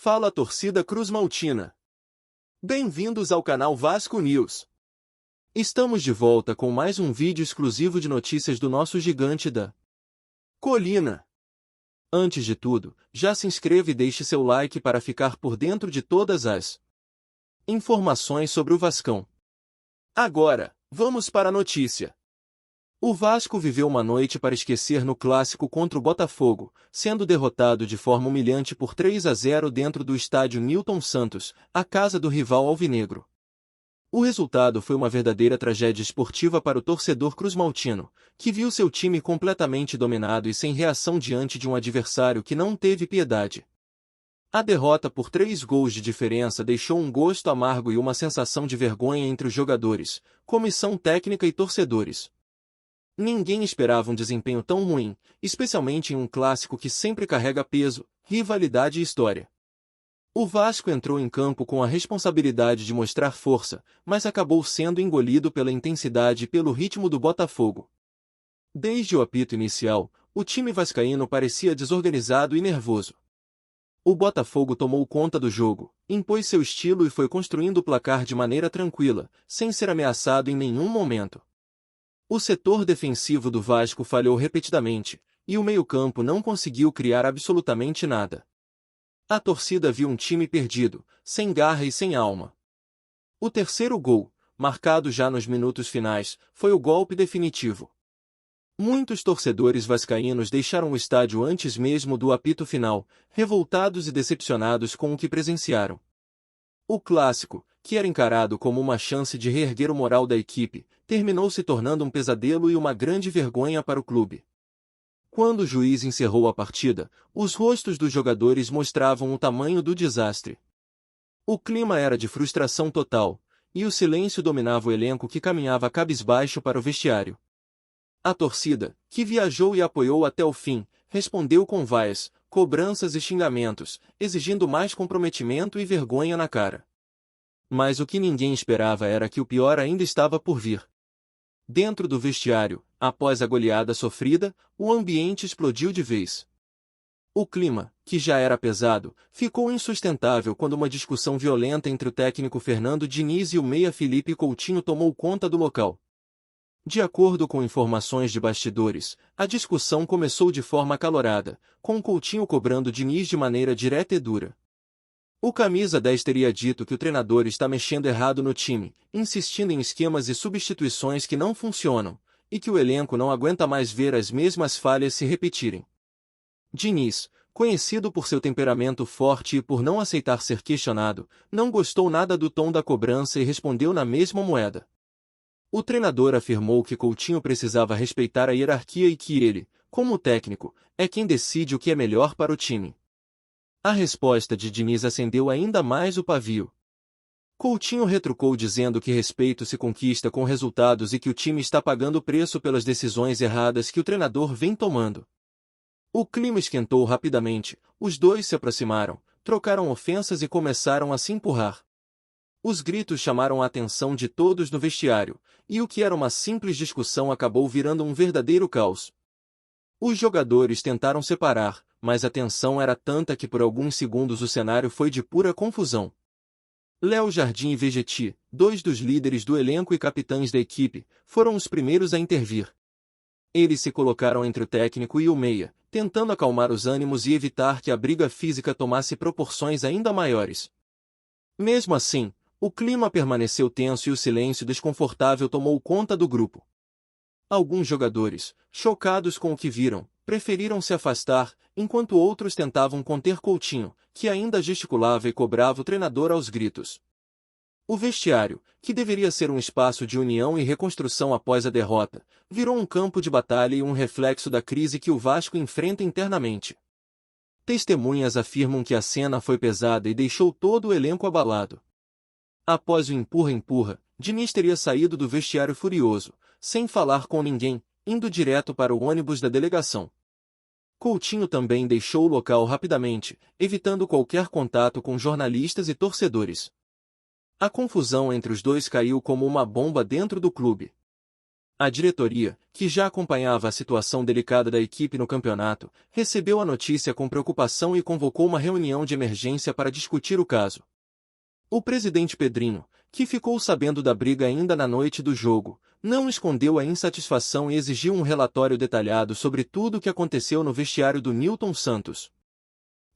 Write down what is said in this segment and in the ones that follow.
Fala torcida cruzmaltina! Bem-vindos ao canal Vasco News. Estamos de volta com mais um vídeo exclusivo de notícias do nosso gigante da colina. Antes de tudo, já se inscreva e deixe seu like para ficar por dentro de todas as informações sobre o Vascão. Agora, vamos para a notícia. O Vasco viveu uma noite para esquecer no clássico contra o Botafogo, sendo derrotado de forma humilhante por 3-0 dentro do estádio Newton Santos, a casa do rival alvinegro. O resultado foi uma verdadeira tragédia esportiva para o torcedor cruzmaltino, que viu seu time completamente dominado e sem reação diante de um adversário que não teve piedade. A derrota por 3 gols de diferença deixou um gosto amargo e uma sensação de vergonha entre os jogadores, comissão técnica e torcedores. Ninguém esperava um desempenho tão ruim, especialmente em um clássico que sempre carrega peso, rivalidade e história. O Vasco entrou em campo com a responsabilidade de mostrar força, mas acabou sendo engolido pela intensidade e pelo ritmo do Botafogo. Desde o apito inicial, o time vascaíno parecia desorganizado e nervoso. O Botafogo tomou conta do jogo, impôs seu estilo e foi construindo o placar de maneira tranquila, sem ser ameaçado em nenhum momento. O setor defensivo do Vasco falhou repetidamente, e o meio-campo não conseguiu criar absolutamente nada. A torcida viu um time perdido, sem garra e sem alma. O terceiro gol, marcado já nos minutos finais, foi o golpe definitivo. Muitos torcedores vascaínos deixaram o estádio antes mesmo do apito final, revoltados e decepcionados com o que presenciaram. O clássico, que era encarado como uma chance de reerguer o moral da equipe, terminou se tornando um pesadelo e uma grande vergonha para o clube. Quando o juiz encerrou a partida, os rostos dos jogadores mostravam o tamanho do desastre. O clima era de frustração total, e o silêncio dominava o elenco que caminhava cabisbaixo para o vestiário. A torcida, que viajou e apoiou até o fim, respondeu com vaias, cobranças e xingamentos, exigindo mais comprometimento e vergonha na cara. Mas o que ninguém esperava era que o pior ainda estava por vir. Dentro do vestiário, após a goleada sofrida, o ambiente explodiu de vez. O clima, que já era pesado, ficou insustentável quando uma discussão violenta entre o técnico Fernando Diniz e o meia Felipe Coutinho tomou conta do local. De acordo com informações de bastidores, a discussão começou de forma acalorada, com Coutinho cobrando Diniz de maneira direta e dura. O camisa 10 teria dito que o treinador está mexendo errado no time, insistindo em esquemas e substituições que não funcionam, e que o elenco não aguenta mais ver as mesmas falhas se repetirem. Diniz, conhecido por seu temperamento forte e por não aceitar ser questionado, não gostou nada do tom da cobrança e respondeu na mesma moeda. O treinador afirmou que Coutinho precisava respeitar a hierarquia e que ele, como técnico, é quem decide o que é melhor para o time. A resposta de Diniz acendeu ainda mais o pavio. Coutinho retrucou dizendo que respeito se conquista com resultados e que o time está pagando o preço pelas decisões erradas que o treinador vem tomando. O clima esquentou rapidamente, os dois se aproximaram, trocaram ofensas e começaram a se empurrar. Os gritos chamaram a atenção de todos no vestiário, e o que era uma simples discussão acabou virando um verdadeiro caos. Os jogadores tentaram separar, mas a tensão era tanta que por alguns segundos o cenário foi de pura confusão. Léo Jardim e Vegetti, 2 dos líderes do elenco e capitães da equipe, foram os primeiros a intervir. Eles se colocaram entre o técnico e o meia, tentando acalmar os ânimos e evitar que a briga física tomasse proporções ainda maiores. Mesmo assim, o clima permaneceu tenso e o silêncio desconfortável tomou conta do grupo. Alguns jogadores, chocados com o que viram, preferiram se afastar, enquanto outros tentavam conter Coutinho, que ainda gesticulava e cobrava o treinador aos gritos. O vestiário, que deveria ser um espaço de união e reconstrução após a derrota, virou um campo de batalha e um reflexo da crise que o Vasco enfrenta internamente. Testemunhas afirmam que a cena foi pesada e deixou todo o elenco abalado. Após o empurra-empurra, Diniz teria saído do vestiário furioso, sem falar com ninguém, indo direto para o ônibus da delegação. Coutinho também deixou o local rapidamente, evitando qualquer contato com jornalistas e torcedores. A confusão entre os dois caiu como uma bomba dentro do clube. A diretoria, que já acompanhava a situação delicada da equipe no campeonato, recebeu a notícia com preocupação e convocou uma reunião de emergência para discutir o caso. O presidente Pedrinho, que ficou sabendo da briga ainda na noite do jogo, não escondeu a insatisfação e exigiu um relatório detalhado sobre tudo o que aconteceu no vestiário do Nilton Santos.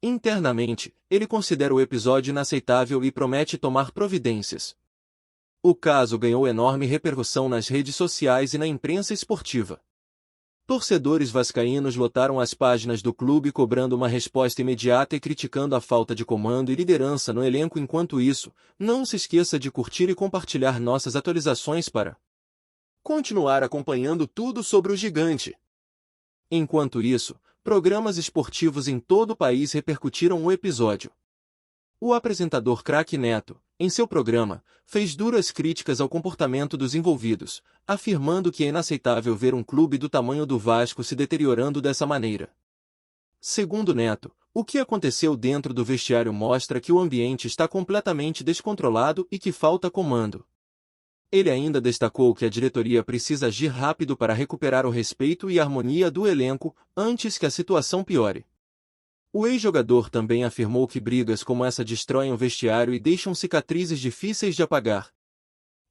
Internamente, ele considera o episódio inaceitável e promete tomar providências. O caso ganhou enorme repercussão nas redes sociais e na imprensa esportiva. Torcedores vascaínos lotaram as páginas do clube cobrando uma resposta imediata e criticando a falta de comando e liderança no elenco. Enquanto isso, não se esqueça de curtir e compartilhar nossas atualizações para continuar acompanhando tudo sobre o gigante. Enquanto isso, programas esportivos em todo o país repercutiram o episódio. O apresentador Craque Neto, em seu programa, fez duras críticas ao comportamento dos envolvidos, afirmando que é inaceitável ver um clube do tamanho do Vasco se deteriorando dessa maneira. Segundo Neto, o que aconteceu dentro do vestiário mostra que o ambiente está completamente descontrolado e que falta comando. Ele ainda destacou que a diretoria precisa agir rápido para recuperar o respeito e a harmonia do elenco, antes que a situação piore. O ex-jogador também afirmou que brigas como essa destroem o vestiário e deixam cicatrizes difíceis de apagar.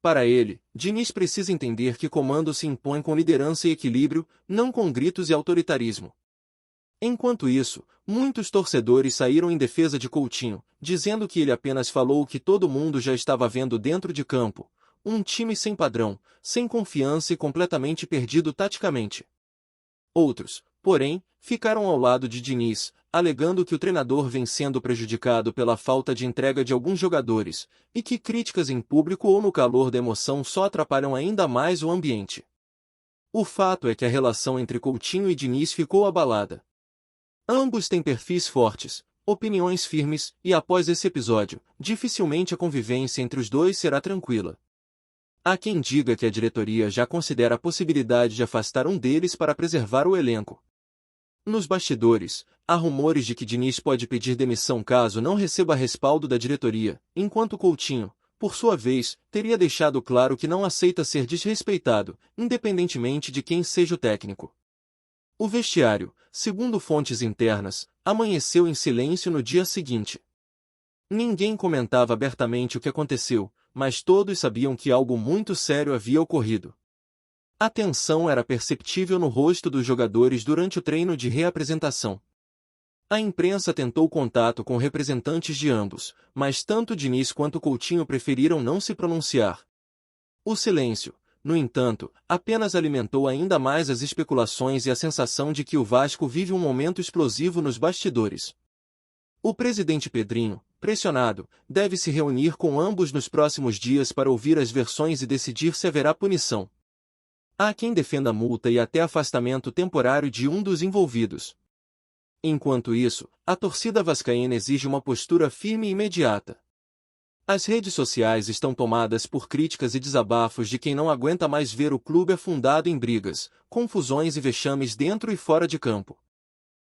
Para ele, Diniz precisa entender que comando se impõe com liderança e equilíbrio, não com gritos e autoritarismo. Enquanto isso, muitos torcedores saíram em defesa de Coutinho, dizendo que ele apenas falou o que todo mundo já estava vendo dentro de campo, um time sem padrão, sem confiança e completamente perdido taticamente. Outros, porém, ficaram ao lado de Diniz, alegando que o treinador vem sendo prejudicado pela falta de entrega de alguns jogadores, e que críticas em público ou no calor da emoção só atrapalham ainda mais o ambiente. O fato é que a relação entre Coutinho e Diniz ficou abalada. Ambos têm perfis fortes, opiniões firmes, e após esse episódio, dificilmente a convivência entre os dois será tranquila. Há quem diga que a diretoria já considera a possibilidade de afastar um deles para preservar o elenco. Nos bastidores, há rumores de que Diniz pode pedir demissão caso não receba respaldo da diretoria, enquanto Coutinho, por sua vez, teria deixado claro que não aceita ser desrespeitado, independentemente de quem seja o técnico. O vestiário, segundo fontes internas, amanheceu em silêncio no dia seguinte. Ninguém comentava abertamente o que aconteceu, mas todos sabiam que algo muito sério havia ocorrido. A tensão era perceptível no rosto dos jogadores durante o treino de reapresentação. A imprensa tentou contato com representantes de ambos, mas tanto Diniz quanto Coutinho preferiram não se pronunciar. O silêncio, no entanto, apenas alimentou ainda mais as especulações e a sensação de que o Vasco vive um momento explosivo nos bastidores. O presidente Pedrinho, pressionado, deve se reunir com ambos nos próximos dias para ouvir as versões e decidir se haverá punição. Há quem defenda multa e até afastamento temporário de um dos envolvidos. Enquanto isso, a torcida vascaína exige uma postura firme e imediata. As redes sociais estão tomadas por críticas e desabafos de quem não aguenta mais ver o clube afundado em brigas, confusões e vexames dentro e fora de campo.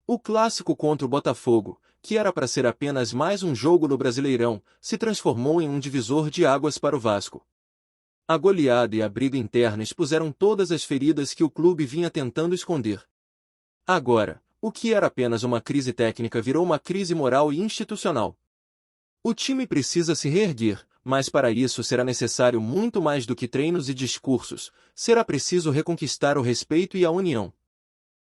O clássico contra o Botafogo, que era para ser apenas mais um jogo no Brasileirão, se transformou em um divisor de águas para o Vasco. A goleada e a briga interna expuseram todas as feridas que o clube vinha tentando esconder. Agora, o que era apenas uma crise técnica virou uma crise moral e institucional. O time precisa se reerguer, mas para isso será necessário muito mais do que treinos e discursos, será preciso reconquistar o respeito e a união.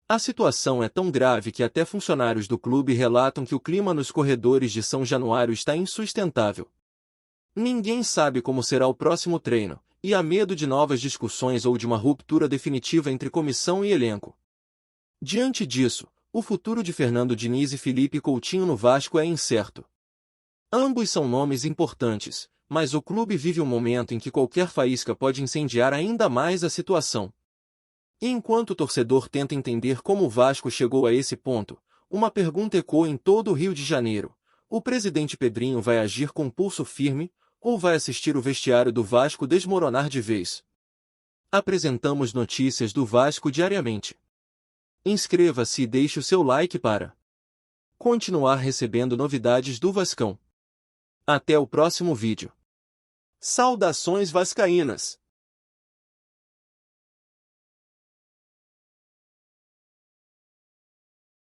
A situação é tão grave que até funcionários do clube relatam que o clima nos corredores de São Januário está insustentável. Ninguém sabe como será o próximo treino, e há medo de novas discussões ou de uma ruptura definitiva entre comissão e elenco. Diante disso, o futuro de Fernando Diniz e Felipe Coutinho no Vasco é incerto. Ambos são nomes importantes, mas o clube vive um momento em que qualquer faísca pode incendiar ainda mais a situação. E enquanto o torcedor tenta entender como o Vasco chegou a esse ponto, uma pergunta ecoa em todo o Rio de Janeiro: o presidente Pedrinho vai agir com pulso firme, ou vai assistir o vestiário do Vasco desmoronar de vez? Apresentamos notícias do Vasco diariamente. Inscreva-se e deixe o seu like para continuar recebendo novidades do Vascão. Até o próximo vídeo. Saudações vascaínas!